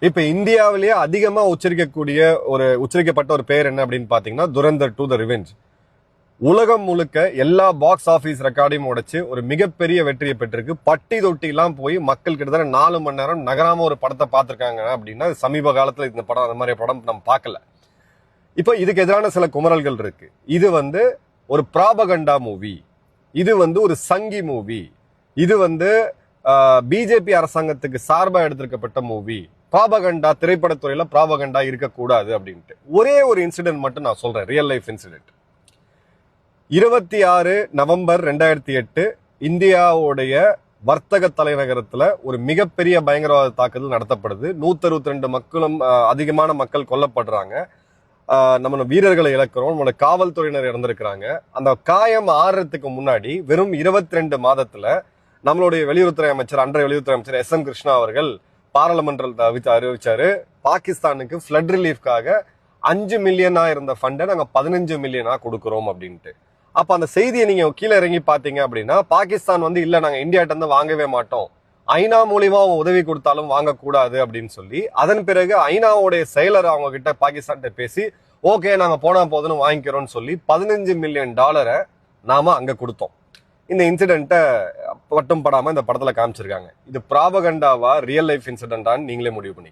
இப்ப இந்தியாவிலேயே அதிகமா உச்சரிக்கப்பட்ட ஒரு பெயர் என்ன அப்படின்னு பாத்தீங்கன்னா துரந்தர் 2 த ரிவெஞ்ச். உலகம் முழுக்க எல்லா பாக்ஸ் ஆபீஸ் ரெக்கார்டையும் உடைச்சு ஒரு மிகப்பெரிய வெற்றியை பெற்றிருக்கு. பட்டி தொட்டி எல்லாம் போய் மக்கள் கிட்டத்தட்ட 4 மணி நேரம் நகராம ஒரு படத்தை பார்த்திருக்காங்க அப்படின்னா சமீப காலத்துல இந்த படம் அந்த மாதிரி படம் நம்ம பார்க்கல. இப்ப இதுக்கு எதிரான சில குமரல்கள் இருக்கு. இது ஒரு ப்ராபகண்டா மூவி, இது ஒரு சங்கி மூவி, இது பிஜேபி அரசாங்கத்துக்கு சார்பா எடுத்திருக்கப்பட்ட மூவி. ப்ராபகண்டா திரைப்படத்துறையில ப்ராபகண்டா இருக்கக்கூடாது அப்படின்ட்டு ஒரே ஒரு இன்சிடென்ட் மட்டும் நான் சொல்றேன், ரியல் லைஃப் இன்சிடென்ட். 26 நவம்பர் 2008 இந்தியாவுடைய வர்த்தக தலைநகரத்துல ஒரு மிகப்பெரிய பயங்கரவாத தாக்குதல் நடத்தப்படுது. 162 மக்களும் அதிகமான மக்கள் கொல்லப்படுறாங்க. நம்ம வீரர்களை இழக்கிறோம், நம்மளோட காவல்துறையினர் இறந்திருக்கிறாங்க. அந்த காயம் ஆறுறதுக்கு முன்னாடி வெறும் 22 மாதத்துல நம்மளுடைய வெளியுறவுத்துறை அமைச்சர், அன்றைய வெளியுறவுத்துறை அமைச்சர் எஸ் எம் கிருஷ்ணா அவர்கள் பாராளுமன்றத்தில் அறிவிச்சாரு, பாகிஸ்தானுக்கு பிளட் ரிலீஃப்காக 5 மில்லியனா இருந்த ஃபண்டை நாங்க 15 மில்லியனா கொடுக்கிறோம் அப்படின்ட்டு. அப்ப அந்த செய்தியை நீங்க கீழே இறங்கி பாத்தீங்க அப்படின்னா, பாகிஸ்தான் இல்ல நாங்க இந்தியாட்ட இருந்து வாங்கவே மாட்டோம், ஐநா மூலியமா அவங்க உதவி கொடுத்தாலும் வாங்கக்கூடாது அப்படின்னு சொல்லி, அதன் பிறகு ஐநாவுடைய செயலர் அவங்க கிட்ட பாகிஸ்தான் பேசி ஓகே நாங்க போனா போதுன்னு வாங்கிக்கிறோம்னு சொல்லி $15 மில்லியன் நாம அங்க கொடுத்தோம். இந்த இன்சிடென்ட்டை பட்டும் படாம இந்த படத்துல காமிச்சிருக்காங்க. இது ப்ராபகண்டாவா ரியல் லைஃப் இன்சிடென்டான்னு நீங்களே முடிவு பண்ணி